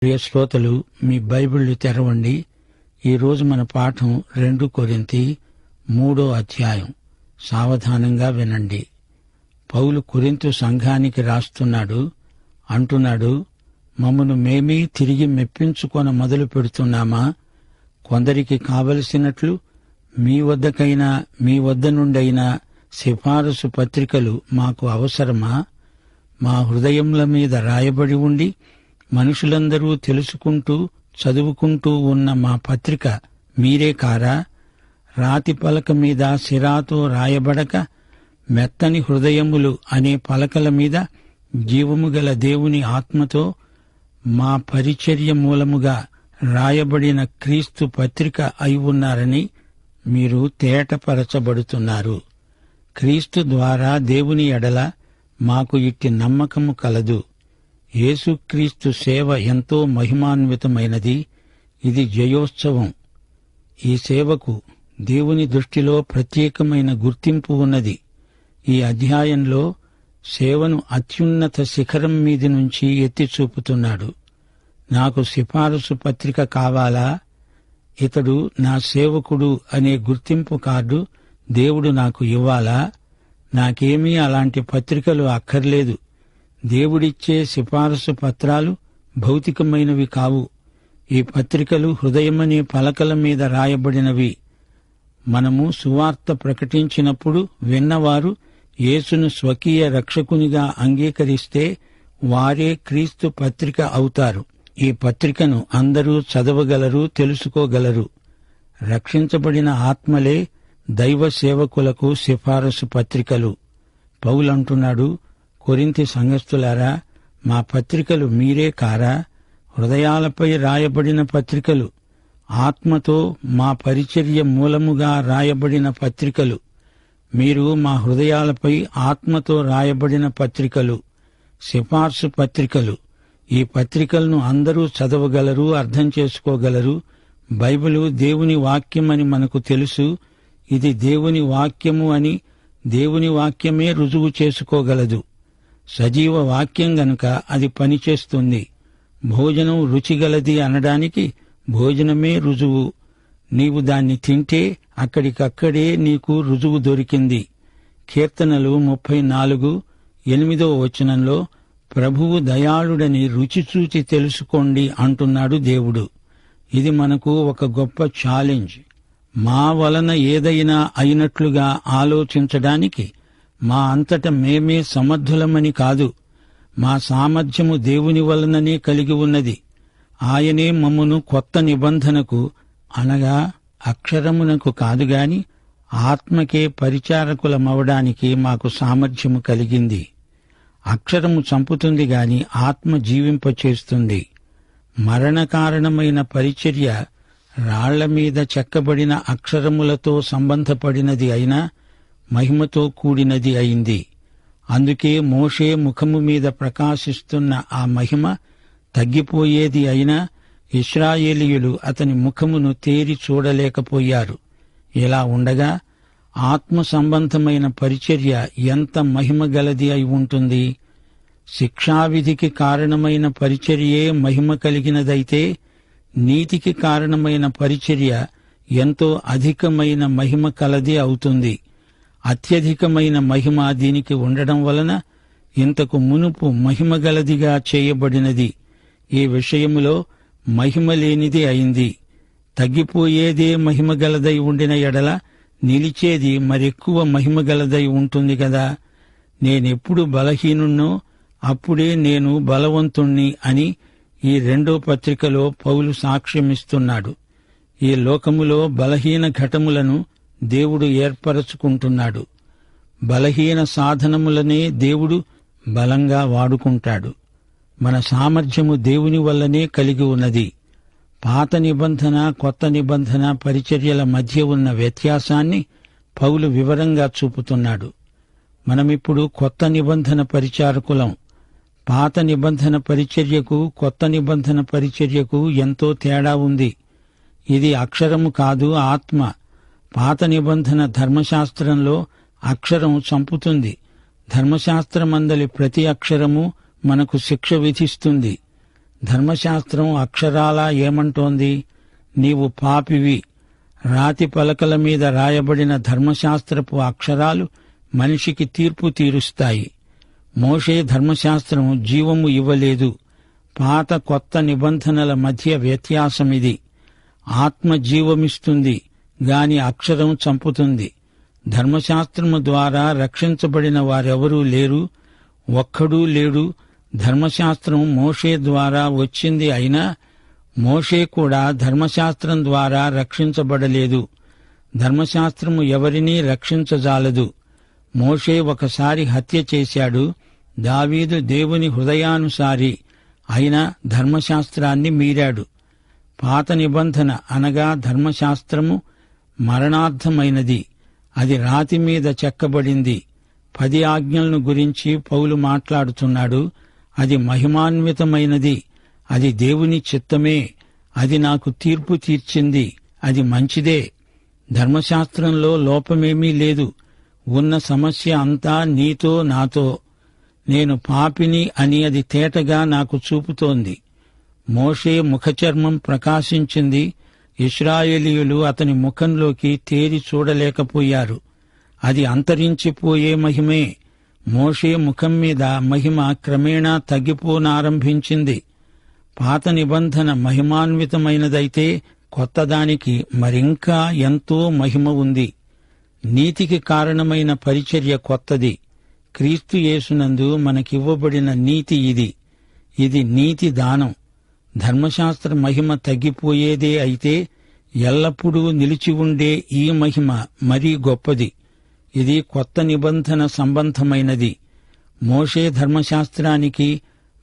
ప్రియ శ్రోతలు, మీ బైబిళ్లు తెరవండి. ఈరోజు మన పాఠం 2 కొరింథీ 3వ అధ్యాయం. సావధానంగా వినండి. పౌలు కొరింథు సంఘానికి రాస్తున్నాడు. అంటున్నాడు, మమ్మను మేమే తిరిగి మెప్పించుకొన మొదలు పెడుతున్నామా? కొందరికి కావలసినట్లు మీ వద్దకైనా మీ వద్ద నుండైనా సిఫారసు పత్రికలు మాకు అవసరమా? మా హృదయముల మీద రాయబడి ఉండి మనుషులందరూ తెలుసుకుంటూ చదువుకుంటూ ఉన్న మా పత్రిక మీరే కారా? రాతి పలక మీద సిరాతో రాయబడక మెత్తని హృదయములు అనే పలకల మీద జీవము గల దేవుని ఆత్మతో మా పరిచర్య మూలముగా రాయబడిన క్రీస్తు పత్రిక అయి ఉన్నారని మీరు తేటపరచబడుతున్నారు. క్రీస్తు ద్వారా దేవుని ఎడల మాకు ఇట్టి నమ్మకము కలదు. యేసుక్రీస్తు సేవ ఎంతో మహిమాన్వితమైనది. ఇది జయోత్సవం. ఈ సేవకు దేవుని దృష్టిలో ప్రత్యేకమైన గుర్తింపు ఉన్నది. ఈ అధ్యాయంలో సేవను అత్యున్నత శిఖరం మీది నుంచి ఎత్తి చూపుతున్నాడు. నాకు సిఫారసు పత్రిక కావాలా? ఇతడు నా సేవకుడు అనే గుర్తింపు కార్డు దేవుడు నాకు ఇవ్వాలా? నాకేమీ అలాంటి పత్రికలు అక్కర్లేదు. దేవుడిచ్చే సిఫారసు పత్రాలు భౌతికమైనవి కావు. ఈ పత్రికలు హృదయమనే పలకల మీద రాయబడినవి. మనము సువార్త ప్రకటించినప్పుడు విన్నవారు యేసును స్వకీయ రక్షకునిగా అంగీకరిస్తే వారే క్రీస్తు పత్రిక అవుతారు. ఈ పత్రికను అందరూ చదవగలరు, తెలుసుకోగలరు. రక్షించబడిన ఆత్మలే దైవ సేవకులకు సిఫారసు పత్రికలు. పౌలంటున్నాడు, కొరింథీ సంఘస్థులారా, మా పత్రికలు మీరే కారా? హృదయాలపై రాయబడిన పత్రికలు, ఆత్మతో మా పరిచర్య మూలముగా రాయబడిన పత్రికలు. మీరు మా హృదయాలపై ఆత్మతో రాయబడిన పత్రికలు, సిఫార్సు పత్రికలు. ఈ పత్రికలను అందరూ చదవగలరు, అర్థం చేసుకోగలరు. బైబిలు దేవుని వాక్యమని మనకు తెలుసు. ఇది దేవుని వాక్యము అని దేవుని వాక్యమే రుజువు చేసుకోగలదు. సజీవ వాక్యం గనుక అది పనిచేస్తుంది. భోజనం రుచిగలది అనడానికి భోజనమే రుజువు. నీవు దాన్ని తింటే అక్కడికక్కడే నీకు రుజువు దొరికింది. కీర్తనలు 34:8 ప్రభువు దయాళుడని రుచిచూచి తెలుసుకోండి అంటున్నాడు దేవుడు. ఇది మనకు ఒక గొప్ప ఛాలెంజ్. మా వలన ఏదైనా అయినట్లుగా ఆలోచించడానికి మా అంతట మేమే సమర్థులమని కాదు. మా సామర్థ్యము దేవుని వలననే కలిగి ఉన్నది. ఆయనే మమ్మును కొత్త నిబంధనకు, అనగా అక్షరమునకు కాదుగాని ఆత్మకే పరిచారకులమవడానికి మాకు సామర్థ్యము కలిగింది. అక్షరము చంపుతుంది గాని ఆత్మ జీవింపచేస్తుంది. మరణకారణమైన పరిచర్య రాళ్ల మీద చెక్కబడిన అక్షరములతో సంబంధపడినది అయినా మహిమతో కూడినది అయింది. అందుకే మోషే ముఖము మీద ప్రకాశిస్తున్న ఆ మహిమ తగ్గిపోయేది అయినా ఇశ్రాయేలీయులు అతని ముఖమును తేరి చూడలేకపోయారు. ఇలా ఉండగా ఆత్మ సంబంధమైన పరిచర్య ఎంత మహిమగలది అయి ఉంటుంది. శిక్షావిధికి కారణమైన పరిచర్యే మహిమ కలిగినదైతే నీతికి కారణమైన పరిచర్య ఎంతో అధికమైన మహిమ కలది అవుతుంది. అత్యధికమైన మహిమ దీనికి ఉండడం వలన ఇంతకు మునుపు మహిమగలదిగా చేయబడినది ఈ విషయములో మహిమ లేనిది అయింది. తగ్గిపోయేదే మహిమగలదై ఉండిన ఎడల నిలిచేది మరెక్కువ మహిమగలదై ఉంటుంది కదా. నేనెప్పుడు బలహీనున్నో అప్పుడే నేను బలవంతుణ్ణి అని ఈ 2వ పత్రికలో పౌలు సాక్ష్యమిస్తున్నాడు. ఈ లోకములో బలహీన ఘటములను దేవుడు ఏర్పరచుకుంటున్నాడు. బలహీన సాధనములనే దేవుడు బలంగా వాడుకుంటాడు. మన సామర్థ్యము దేవుని వల్లనే కలిగి ఉన్నది. పాత నిబంధన, కొత్త నిబంధన పరిచర్యల మధ్య ఉన్న వ్యత్యాసాన్ని పౌలు వివరంగా చూపుతున్నాడు. మనమిప్పుడు కొత్త నిబంధన పరిచారకులం. పాత నిబంధన పరిచర్యకు, కొత్త నిబంధన పరిచర్యకు ఎంతో తేడా ఉంది. ఇది అక్షరము కాదు, ఆత్మ. పాత నిబంధన ధర్మశాస్త్రంలో అక్షరం చంపుతుంది. ధర్మశాస్త్రమందలి ప్రతి అక్షరము మనకు శిక్ష విధిస్తుంది. ధర్మశాస్త్రం అక్షరాలా ఏమంటోంది? నీవు పాపివి. రాతి పలకల మీద రాయబడిన ధర్మశాస్త్రపు అక్షరాలు మనిషికి తీర్పు తీరుస్తాయి. మోషే ధర్మశాస్త్రం జీవము ఇవ్వలేదు. పాత కొత్త నిబంధనల మధ్య వ్యత్యాసమిది. ఆత్మ జీవమిస్తుంది గాని అక్షరం చంపుతుంది. ధర్మశాస్త్రము ద్వారా రక్షించబడిన వారెవరూ లేరు, ఒక్కడూ లేడు. ధర్మశాస్త్రం మోషే ద్వారా వచ్చింది అయినా మోషే కూడా ధర్మశాస్త్రం ద్వారా రక్షించబడలేదు. ధర్మశాస్త్రము ఎవరినీ రక్షించజాలదు. మోషే ఒకసారి హత్య చేశాడు. దావీదు దేవుని హృదయానుసారి అయినా ధర్మశాస్త్రాన్ని మీరాడు. పాత నిబంధన అనగా ధర్మశాస్త్రము మరణార్థమైనది. అది రాతి మీద చెక్కబడింది. 10 ఆజ్ఞలను గురించి పౌలు మాట్లాడుతున్నాడు. అది మహిమాన్వితమైనది. అది దేవుని చిత్తమే. అది నాకు తీర్పు తీర్చింది. అది మంచిదే. ధర్మశాస్త్రంలో లోపమేమీ లేదు. ఉన్న సమస్య అంతా నీతో నాతో. నేను పాపిని అని అది తేటగా నాకు చూపుతోంది. మోషే ముఖచర్మం ప్రకాశించింది. ఇశ్రాయేలీయులు అతని ముఖంలోకి తేరి చూడలేకపోయారు. అది అంతరించిపోయే మహిమే. మోషే ముఖం మీద మహిమ క్రమేణా తగ్గిపోనారంభించింది. పాత నిబంధన మహిమాన్వితమైనదైతే కొత్తదానికి మరింకా ఎంతో మహిమ ఉంది. నీతికి కారణమైన పరిచర్య కొత్తది. క్రీస్తు యేసునందు మనకివ్వబడిన నీతి ఇది. ఇది నీతి దానం. ధర్మశాస్త్ర మహిమ తగ్గిపోయేదే అయితే ఎల్లప్పుడూ నిలిచి ఉండే ఈ మహిమ మరీ గొప్పది. ఇది కొత్త నిబంధన సంబంధమైనది. మోషే ధర్మశాస్త్రానికి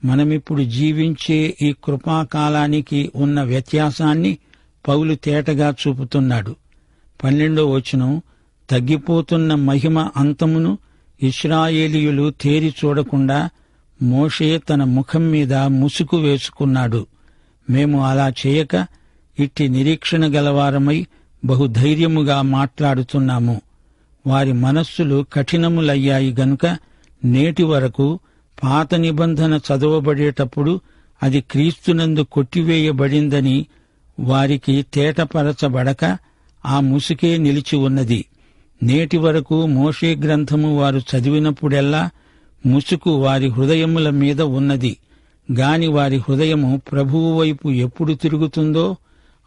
మనమిప్పుడు జీవించే ఈ కృపాకాలానికి ఉన్న వ్యత్యాసాన్ని పౌలు తేటగా చూపుతున్నాడు. 12వ వచనం, తగ్గిపోతున్న మహిమ అంతమును ఇశ్రాయేలీయులు తేరి చూడకుండా మోషే తన ముఖం మీద ముసుగు వేసుకున్నాడు. మేము అలా చేయక ఇట్టి నిరీక్షణ గలవారమై బహుధైర్యముగా మాట్లాడుతున్నాము. వారి మనస్సులు కఠినములయ్యాయి గనుక నేటి వరకు పాత నిబంధన చదవబడేటప్పుడు అది క్రీస్తునందు కొట్టివేయబడిందని వారికి తేటపరచబడక ఆ ముసుకే నిలిచి ఉన్నది. నేటి వరకు మోషే గ్రంథము వారు చదివినప్పుడెల్లా ముసుకు వారి హృదయముల మీద ఉన్నది. గాని వారి హృదయము ప్రభువు వైపు ఎప్పుడు తిరుగుతుందో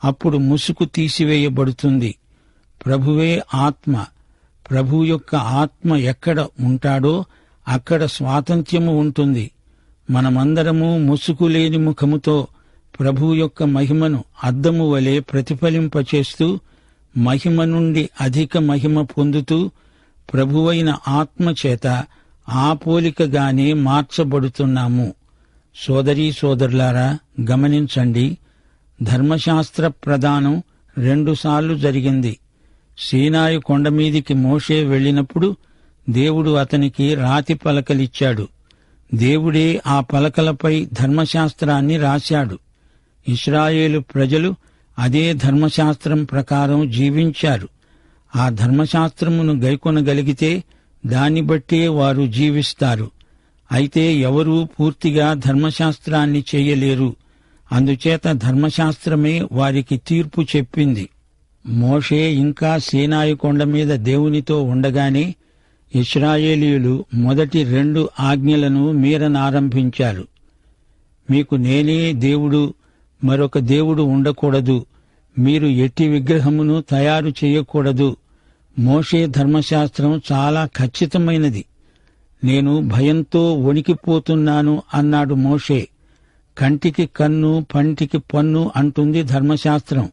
అప్పుడు ముసుకు తీసివేయబడుతుంది. ప్రభువే ఆత్మ. ప్రభువు యొక్క ఆత్మ ఎక్కడ ఉంటాడో అక్కడ స్వాతంత్ర్యము ఉంటుంది. మనమందరము ముసుకు లేని ముఖముతో ప్రభువు యొక్క మహిమను అద్దము వలె ప్రతిఫలింపచేస్తూ మహిమ నుండి అధిక మహిమ పొందుతూ ప్రభువైన ఆత్మచేత ఆ పోలికగానే మార్చబడుతున్నాము. సోదరీ సోదరులారా, గమనించండి. ధర్మశాస్త్ర ప్రదానం 2 సార్లు జరిగింది. సీనాయి కొండమీదికి మోషే వెళ్లినప్పుడు దేవుడు అతనికి రాతి పలకలిచ్చాడు. దేవుడే ఆ పలకలపై ధర్మశాస్త్రాన్ని రాశాడు. ఇశ్రాయేలు ప్రజలు అదే ధర్మశాస్త్రం ప్రకారం జీవించారు. ఆ ధర్మశాస్త్రమును గైకొనగలిగితే దాన్ని బట్టే వారు జీవిస్తారు. అయితే ఎవరూ పూర్తిగా ధర్మశాస్త్రాన్ని చేయలేరు. అందుచేత ధర్మశాస్త్రమే వారికి తీర్పు చెప్పింది. మోషే ఇంకా సీనాయి కొండ మీద దేవునితో ఉండగానే ఇశ్రాయేలీయులు మొదటి 2 ఆజ్ఞలను మీరనారంభించారు. మీకు నేనే దేవుడు, మరొక దేవుడు ఉండకూడదు. మీరు ఎట్టి విగ్రహమును తయారు చేయకూడదు. మోషే ధర్మశాస్త్రం చాలా ఖచ్చితమైనది. నేను భయంతో వణికిపోతున్నాను అన్నాడు మోషే. కంటికి కన్ను, పంటికి పన్ను అంటుంది ధర్మశాస్త్రం.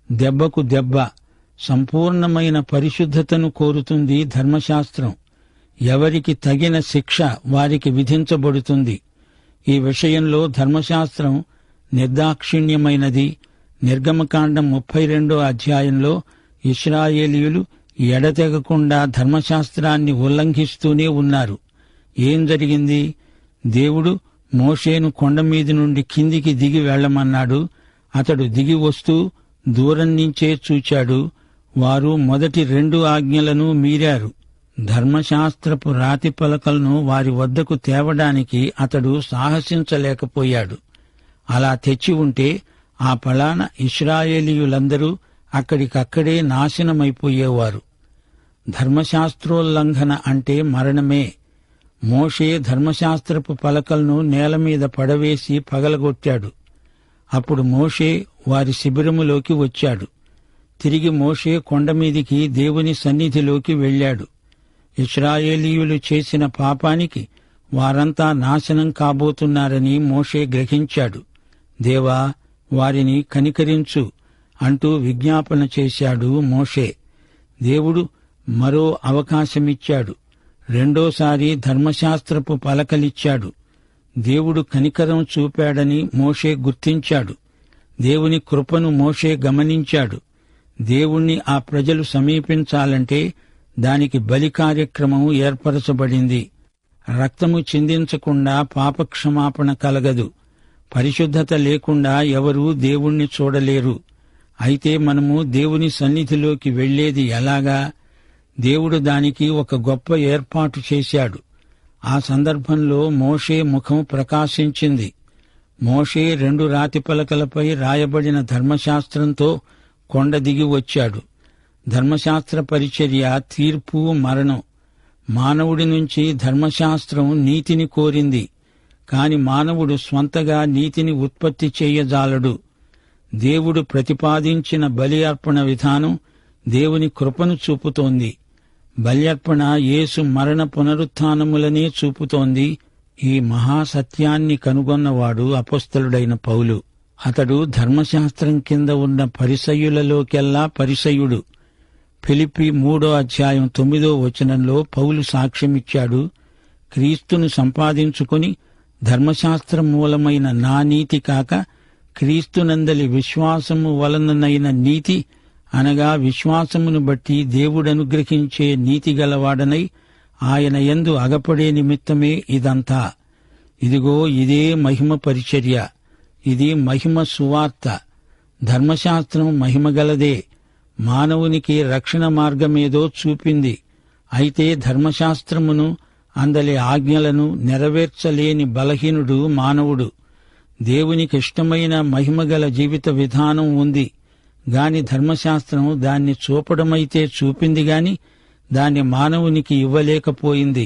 దెబ్బకు దెబ్బ. సంపూర్ణమైన పరిశుద్ధతను కోరుతుంది ధర్మశాస్త్రం. ఎవరికి తగిన శిక్ష వారికి విధించబడుతుంది. ఈ విషయంలో ధర్మశాస్త్రం నిర్దాక్షిణ్యమైనది. నిర్గమకాండం 32వ అధ్యాయంలో ఇశ్రాయేలీయులు ఎడతెగకుండా ధర్మశాస్త్రాన్ని ఉల్లంఘిస్తూనే ఉన్నారు. ఏం జరిగింది? దేవుడు మోషేను కొండమీది నుండి కిందికి దిగి వెళ్లమన్నాడు. అతడు దిగి వస్తూ దూరం నుంచే చూచాడు. వారు మొదటి 2 ఆజ్ఞలను మీరారు. ధర్మశాస్త్రపు రాతి పలకలను వారి వద్దకు తేవడానికి అతడు సాహసించలేకపోయాడు. అలా తెచ్చి ఉంటే ఆ పళాన ఇశ్రాయేలీయులందరూ అక్కడికక్కడే నాశనమైపోయేవారు. ధర్మశాస్త్రోల్లంఘన అంటే మరణమే. మోషే ధర్మశాస్త్రపు పలకలను నేలమీద పడవేసి పగలగొట్టాడు. అప్పుడు మోషే వారి శిబిరములోకి వచ్చాడు. తిరిగి మోషే కొండమీదికి దేవుని సన్నిధిలోకి వెళ్ళాడు. ఇశ్రాయేలీయులు చేసిన పాపానికి వారంతా నాశనం కాబోతున్నారని మోషే గ్రహించాడు. దేవా, వారిని కనికరించు అంటూ విజ్ఞాపన చేశాడు మోషే. దేవుడు మరో అవకాశమిచ్చాడు. రెండోసారి ధర్మశాస్త్రపు పలకలిచ్చాడు. దేవుడు కనికరం చూపాడని మోషే గుర్తించాడు. దేవుని కృపను మోషే గమనించాడు. దేవుణ్ణి ఆ ప్రజలు సమీపించాలంటే దానికి బలి కార్యక్రమం ఏర్పరచబడింది. రక్తము చిందించకుండా పాపక్షమాపణ కలగదు. పరిశుద్ధత లేకుండా ఎవరూ దేవుణ్ణి చూడలేరు. అయితే మనము దేవుని సన్నిధిలోకి వెళ్లేది ఎలాగా? దేవుడు దానికి ఒక గొప్ప ఏర్పాటు చేశాడు. ఆ సందర్భంలో మోషే ముఖం ప్రకాశించింది. మోషే 2 రాతి పలకలపై రాయబడిన ధర్మశాస్త్రంతో కొండ దిగి వచ్చాడు. ధర్మశాస్త్ర పరిచర్య తీర్పు, మరణం. మానవుడి నుంచి ధర్మశాస్త్రం నీతిని కోరింది. కాని మానవుడు స్వంతగా నీతిని ఉత్పత్తి చేయజాలడు. దేవుడు ప్రతిపాదించిన బలి అర్పణ విధానం దేవుని కృపను చూపుతోంది. బలి అర్పణ యేసు మరణ పునరుత్థానములనే చూపుతోంది. ఈ మహాసత్యాన్ని కనుగొన్నవాడు అపొస్తలుడైన పౌలు. అతడు ధర్మశాస్త్రం కింద ఉన్న పరిసయ్యులలోకెల్లా పరిసయ్యుడు. ఫిలిప్పీ 3:9 పౌలు సాక్ష్యమిచ్చాడు. క్రీస్తును సంపాదించుకుని ధర్మశాస్త్రం మూలమైన నా నీతి కాక క్రీస్తునందలి విశ్వాసము వలననైన నీతి, అనగా విశ్వాసమును బట్టి దేవుడనుగ్రహించే నీతిగలవాడనై ఆయన యందు అగపడే నిమిత్తమే ఇదంతా. ఇదిగో ఇదే మహిమ పరిచర్య. ఇది మహిమ సువార్త. ధర్మశాస్త్రం మహిమగలదే. మానవునికి రక్షణ మార్గమేదో చూపింది. అయితే ధర్మశాస్త్రమును, అందలి ఆజ్ఞలను నెరవేర్చలేని బలహీనుడు మానవుడు. దేవునికిష్టమైన మహిమగల జీవిత విధానం ఉంది గాని ధర్మశాస్త్రం దాన్ని చూపడమైతే చూపింది గాని దాన్ని మానవునికి ఇవ్వలేకపోయింది.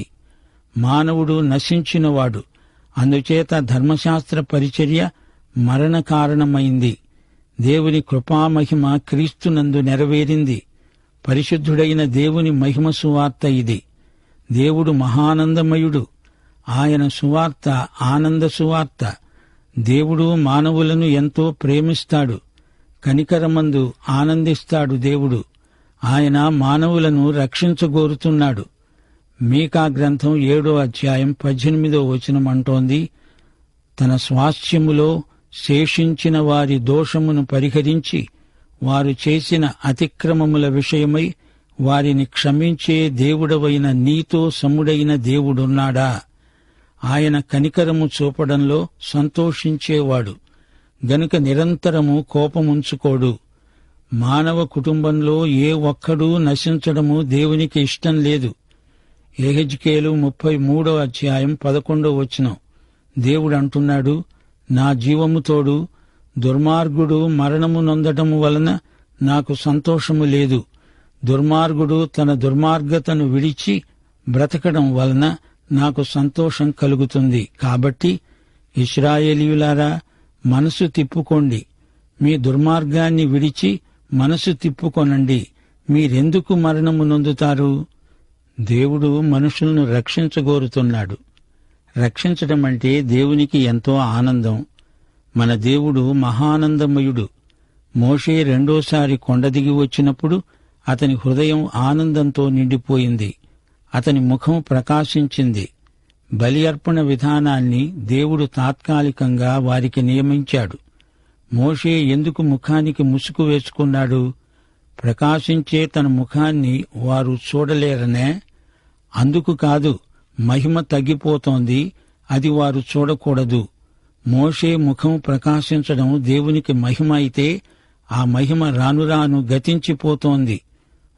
మానవుడు నశించినవాడు. అందుచేత ధర్మశాస్త్ర పరిచర్య మరణ కారణమైంది. దేవుని కృపామహిమ క్రీస్తునందు నెరవేరింది. పరిశుద్ధుడైన దేవుని మహిమ సువార్త ఇది. దేవుడు మహానందమయుడు. ఆయన సువార్త ఆనంద సువార్త. దేవుడు మానవులను ఎంతో ప్రేమిస్తాడు. కనికరమందు ఆనందిస్తాడు దేవుడు. ఆయన మానవులను రక్షించగోరుతున్నాడు. మీకా గ్రంథం 7:18 అంటోంది, తన స్వాస్థ్యములో శేషించిన వారి దోషమును పరిహరించి వారు చేసిన అతిక్రమముల విషయమై వారిని క్షమించే దేవుడవైన నీతో సముడైన దేవుడున్నాడా? ఆయన కనికరము చూపడంలో సంతోషించేవాడు గనుక నిరంతరము కోపముంచుకోడు. మానవ కుటుంబంలో ఏ ఒక్కడూ నశించడము దేవునికి ఇష్టం లేదు. యెహెజ్కేలు 33:11 దేవుడు అంటున్నాడు, నా జీవము తోడు దుర్మార్గుడు మరణము నొందటము వలన నాకు సంతోషము లేదు. దుర్మార్గుడు తన దుర్మార్గతను విడిచి బ్రతకడం వలన నాకు సంతోషం కలుగుతుంది. కాబట్టి ఇశ్రాయేలీయులారా, మనసు తిప్పుకోండి. మీ దుర్మార్గాన్ని విడిచి మనసు తిప్పుకొనండి. మీరెందుకు మరణము నొందుతారు? దేవుడు మనుషులను రక్షించగోరుతున్నాడు. రక్షించడం అంటే దేవునికి ఎంతో ఆనందం. మన దేవుడు మహానందమయుడు. మోషే రెండోసారి కొండ దిగి వచ్చినప్పుడు అతని హృదయం ఆనందంతో నిండిపోయింది. అతని ముఖం ప్రకాశించింది. బలి అర్పణ విధానాన్ని దేవుడు తాత్కాలికంగా వారికి నియమించాడు. మోషే ఎందుకు ముఖానికి ముసుగు వేసుకున్నాడు? ప్రకాశించే తన ముఖాన్ని వారు చూడలేరనే? అందుకు కాదు. మహిమ తగ్గిపోతోంది, అది వారు చూడకూడదు. మోషే ముఖం ప్రకాశించడం దేవునికి మహిమ అయితే ఆ మహిమ రానురాను గతించిపోతోంది.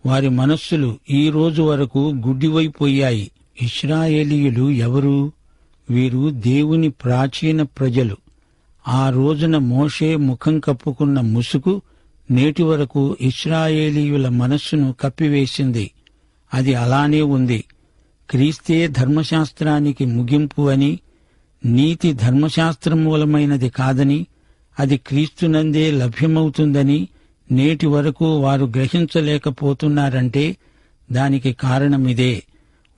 వారి మనస్సులు ఈ రోజు వరకు గుడ్డివైపోయాయి. ఇశ్రాయేలీయులు ఎవరు? వీరు దేవుని ప్రాచీన ప్రజలు. ఆ రోజున మోషే ముఖం కప్పుకున్న ముసుగు నేటి వరకు ఇశ్రాయేలీయుల మనస్సును కప్పివేసింది. అది అలానే ఉంది. క్రీస్తే ధర్మశాస్త్రానికి ముగింపు అని, నీతి ధర్మశాస్త్రం మూలమైనది కాదని, అది క్రీస్తునందే లభ్యమవుతుందని నేటి వరకు వారు గ్రహించలేకపోతున్నారంటే దానికి కారణమిదే.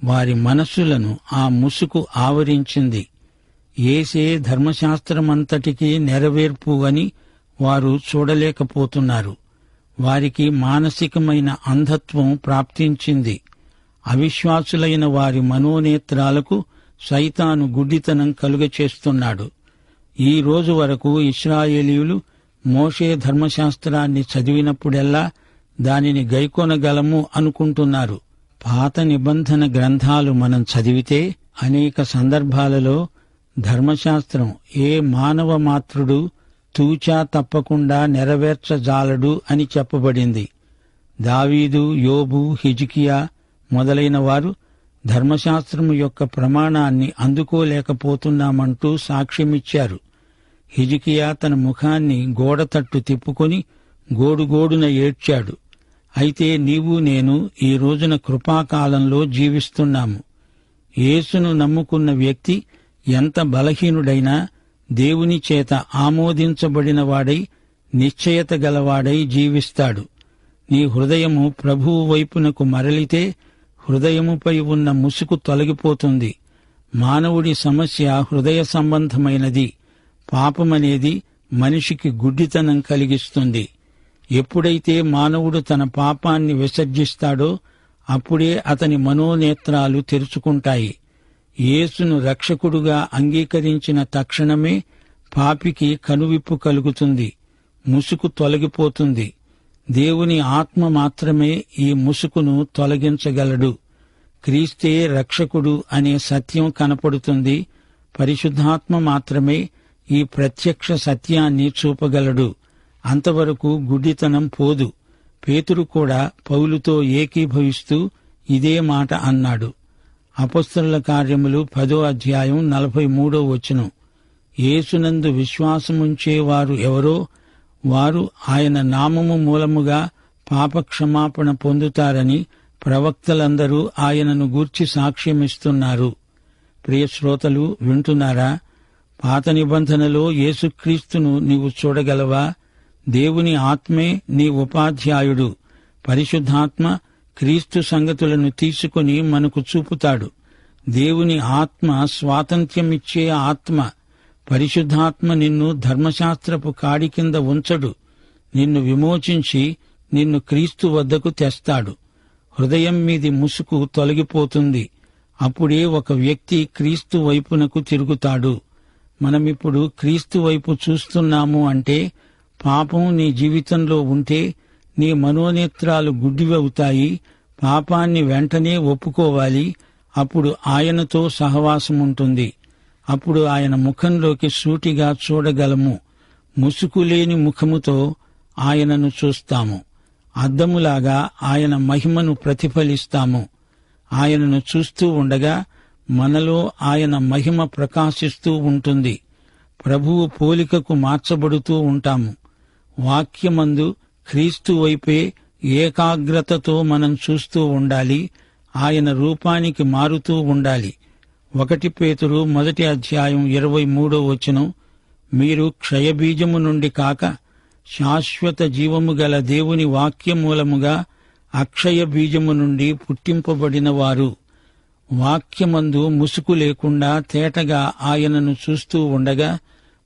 వారి మనస్సులను ఆ ముసుగు ఆవరించింది. యేసే ధర్మశాస్త్రమంతటికీ నెరవేర్పు అని వారు చూడలేకపోతున్నారు. వారికి మానసికమైన అంధత్వం ప్రాప్తించింది. అవిశ్వాసులైన వారి మనోనేత్రాలకు సైతాను గుడ్డితనం కలుగచేస్తున్నాడు. ఈ రోజు వరకు ఇశ్రాయేలీయులు మోషే ధర్మశాస్త్రాన్ని చదివినప్పుడెల్లా దానిని గైకొనగలము అనుకుంటున్నారు. పాత నిబంధన గ్రంథాలు మనం చదివితే అనేక సందర్భాలలో ధర్మశాస్త్రం ఏ మానవ మాత్రుడు తూచా తప్పకుండా నెరవేర్చజాలడు అని చెప్పబడింది. దావీదు, యోబు, హిజ్కియా మొదలైన వారు ధర్మశాస్త్రము యొక్క ప్రమాణాన్ని అందుకోలేకపోతున్నామంటూ సాక్ష్యమిచ్చారు. హిజ్కియా తన ముఖాన్ని గోడతట్టు తిప్పుకొని గోడుగోడున ఏడ్చాడు. అయితే నీవు నేను ఈ రోజున కృపాకాలంలో జీవిస్తున్నాము. యేసును నమ్ముకున్న వ్యక్తి ఎంత బలహీనుడైనా దేవుని చేత ఆమోదించబడినవాడై నిశ్చయత గలవాడై జీవిస్తాడు. నీ హృదయము ప్రభువు వైపునకు మరలితే హృదయముపై ఉన్న ముసుగు తొలగిపోతుంది. మానవుడి సమస్య హృదయ సంబంధమైనది. పాపమనేది మనిషికి గుడ్డితనం కలిగిస్తుంది. ఎప్పుడైతే మానవుడు తన పాపాన్ని విసర్జిస్తాడో అప్పుడే అతని మనోనేత్రాలు తెరుచుకుంటాయి. యేసును రక్షకుడుగా అంగీకరించిన తక్షణమే పాపికి కనువిప్పు కలుగుతుంది. ముసుగు తొలగిపోతుంది. దేవుని ఆత్మ మాత్రమే ఈ ముసుగును తొలగించగలడు. క్రీస్తే రక్షకుడు అనే సత్యం కనపడుతుంది. పరిశుద్ధాత్మ మాత్రమే ఈ ప్రత్యక్ష సత్యాన్ని చూపగలడు. అంతవరకు గుడ్డితనం పోదు. పేతురు కూడా పౌలుతో ఏకీభవిస్తూ ఇదే మాట అన్నాడు. అపొస్తలుల కార్యములు 10వ అధ్యాయం 43వ వచనం. యేసునందు విశ్వాసముంచేవారు ఎవరో వారు ఆయన నామము మూలముగా పాపక్షమాపణ పొందుతారని ప్రవక్తలందరూ ఆయనను గూర్చి సాక్ష్యమిస్తున్నారు. ప్రియశ్రోతలు వింటున్నారా? పాత నిబంధనలో యేసుక్రీస్తును నీవు చూడగలవా? దేవుని ఆత్మే నీ ఉపాధ్యాయుడు. పరిశుద్ధాత్మ క్రీస్తు సంగతులను తీసుకుని మనకు చూపుతాడు. దేవుని ఆత్మ స్వాతంత్ర్యమిచ్చే ఆత్మ. పరిశుద్ధాత్మ నిన్ను ధర్మశాస్త్రపు కాడి కింద ఉంచడు. నిన్ను విమోచించి నిన్ను క్రీస్తు వద్దకు తెస్తాడు. హృదయం మీది ముసుగు తొలగిపోతుంది. అప్పుడే ఒక వ్యక్తి క్రీస్తు వైపునకు తిరుగుతాడు. మనమిప్పుడు క్రీస్తు వైపు చూస్తున్నాము అంటే పాపం నీ జీవితంలో ఉంటే నీ మనోనేత్రాలు గుడ్డివవుతాయి. పాపాన్ని వెంటనే ఒప్పుకోవాలి. అప్పుడు ఆయనతో సహవాసముంటుంది. అప్పుడు ఆయన ముఖంలోకి సూటిగా చూడగలము. ముసుగులేని ముఖముతో ఆయనను చూస్తాము. అద్దములాగా ఆయన మహిమను ప్రతిఫలిస్తాము. ఆయనను చూస్తూ ఉండగా మనలో ఆయన మహిమ ప్రకాశిస్తూ ఉంటుంది. ప్రభువు పోలికకు మార్చబడుతూ ఉంటాము. వాక్యమందు క్రీస్తు వైపే ఏకాగ్రతతో మనం చూస్తూ ఉండాలి. ఆయన రూపానికి మారుతూ ఉండాలి. 1 పేతురు 1వ అధ్యాయం 23వ వచనం. మీరు క్షయబీజము నుండి కాక శాశ్వత జీవము గల దేవుని వాక్యమూలముగా అక్షయ బీజము నుండి పుట్టింపబడిన వారు. వాక్యమందు ముసుగు లేకుండా తేటగా ఆయనను చూస్తూ ఉండగా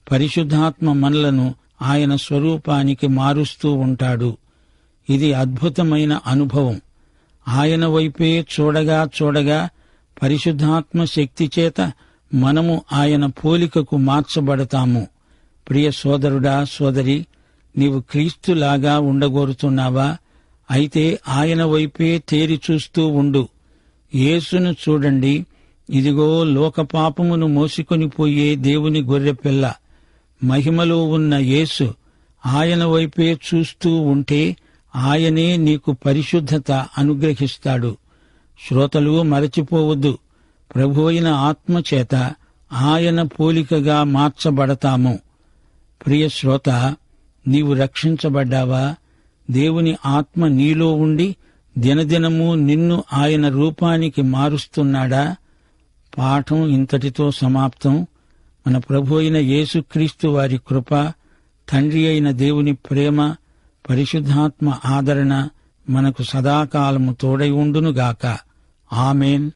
పరిశుద్ధాత్మ మనలను ఆయన స్వరూపానికి మారుస్తూ ఉంటాడు. ఇది అద్భుతమైన అనుభవం. ఆయన వైపే చూడగా చూడగా పరిశుద్ధాత్మ శక్తి చేత మనము ఆయన పోలికకు మార్చబడతాము. ప్రియ సోదరుడా, సోదరి, నీవు క్రీస్తులాగా ఉండగోరుతున్నావా? అయితే ఆయన వైపే తేరి చూస్తూ ఉండు. యేసును చూడండి. ఇదిగో లోకపాపమును మోసికొనిపోయే దేవుని గొర్రెపిల్ల. మహిమలో ఉన్న యేసు. ఆయన వైపే చూస్తూ ఉంటే ఆయనే నీకు పరిశుద్ధత అనుగ్రహిస్తాడు. శ్రోతలు మరచిపోవద్దు. ప్రభు అయిన ఆత్మచేత ఆయన పోలికగా మార్చబడతాము. ప్రియ శ్రోత, నీవు రక్షించబడ్డావా? దేవుని ఆత్మ నీలో ఉండి దినదినము నిన్ను ఆయన రూపానికి మారుస్తున్నాడా? పాఠం ఇంతటితో సమాప్తం. మన ప్రభు అయిన యేసుక్రీస్తు వారి కృప, తండ్రి అయిన దేవుని ప్రేమ, పరిశుద్ధాత్మ ఆదరణ మనకు సదాకాలము తోడై ఉండునుగాక. ఆమేన్.